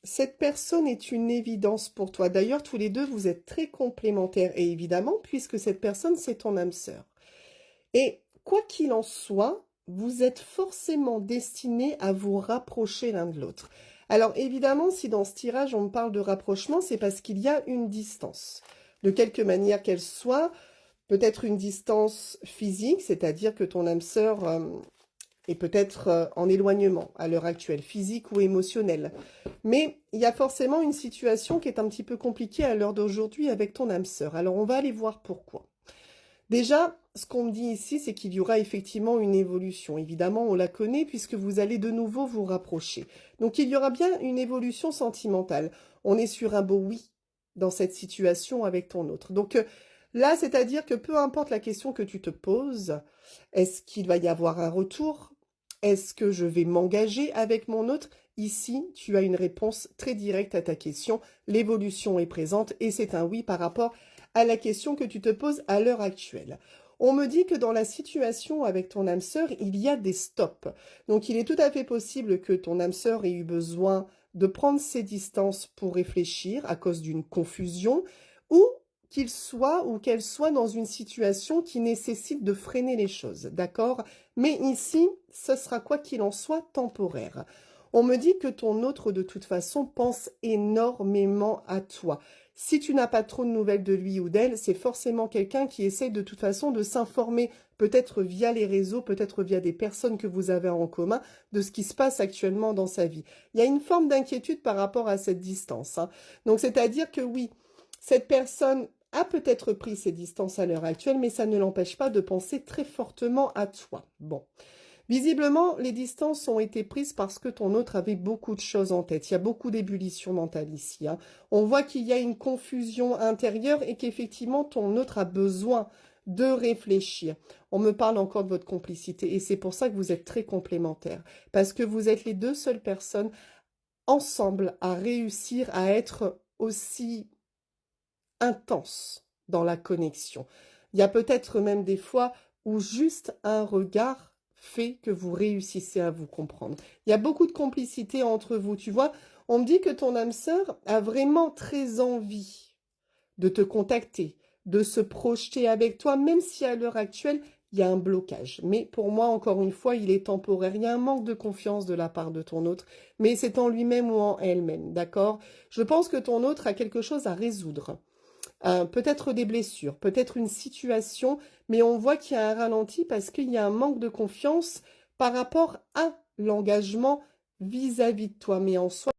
cette personne est une évidence pour toi. D'ailleurs, tous les deux, vous êtes très complémentaires. Et évidemment, puisque cette personne, c'est ton âme sœur. Et quoi qu'il en soit, vous êtes forcément destinés à vous rapprocher l'un de l'autre. Alors évidemment, si dans ce tirage, on me parle de rapprochement, c'est parce qu'il y a une distance. De quelque manière qu'elle soit, peut-être une distance physique, c'est-à-dire que ton âme sœur est peut-être en éloignement à l'heure actuelle, physique ou émotionnel. Mais il y a forcément une situation qui est un petit peu compliquée à l'heure d'aujourd'hui avec ton âme sœur. Alors on va aller voir pourquoi. Déjà, ce qu'on me dit ici, c'est qu'il y aura effectivement une évolution. Évidemment, on la connaît puisque vous allez de nouveau vous rapprocher. Donc il y aura bien une évolution sentimentale. On est sur un beau oui dans cette situation avec ton autre. Donc là, c'est-à-dire que peu importe la question que tu te poses, est-ce qu'il va y avoir un retour? Est-ce que je vais m'engager avec mon autre? Ici, tu as une réponse très directe à ta question. L'évolution est présente et c'est un oui par rapport à la question que tu te poses à l'heure actuelle. On me dit que dans la situation avec ton âme sœur, il y a des stops. Donc il est tout à fait possible que ton âme sœur ait eu besoin de prendre ses distances pour réfléchir à cause d'une confusion, ou qu'il soit ou qu'elle soit dans une situation qui nécessite de freiner les choses, d'accord? Mais ici, ce sera quoi qu'il en soit temporaire. On me dit que ton autre, de toute façon, pense énormément à toi. Si tu n'as pas trop de nouvelles de lui ou d'elle, c'est forcément quelqu'un qui essaie de toute façon de s'informer, peut-être via les réseaux, peut-être via des personnes que vous avez en commun, de ce qui se passe actuellement dans sa vie. Il y a une forme d'inquiétude par rapport à cette distance, hein. Donc, c'est-à-dire que oui, cette personne a peut-être pris ses distances à l'heure actuelle, mais ça ne l'empêche pas de penser très fortement à toi. Bon. Visiblement, les distances ont été prises parce que ton autre avait beaucoup de choses en tête. Il y a beaucoup d'ébullition mentale ici, hein. On voit qu'il y a une confusion intérieure et qu'effectivement, ton autre a besoin de réfléchir. On me parle encore de votre complicité et c'est pour ça que vous êtes très complémentaires. Parce que vous êtes les deux seules personnes ensemble à réussir à être aussi intense dans la connexion. Il y a peut-être même des fois où juste un regard fait que vous réussissez à vous comprendre. Il y a beaucoup de complicité entre vous, tu vois. On me dit que ton âme sœur a vraiment très envie de te contacter, de se projeter avec toi, même si à l'heure actuelle, il y a un blocage. Mais pour moi, encore une fois, il est temporaire. Il y a un manque de confiance de la part de ton autre, mais c'est en lui-même ou en elle-même, d'accord? Je pense que ton autre a quelque chose à résoudre. Peut-être des blessures, peut-être une situation, mais on voit qu'il y a un ralenti parce qu'il y a un manque de confiance par rapport à l'engagement vis-à-vis de toi. Mais en soi,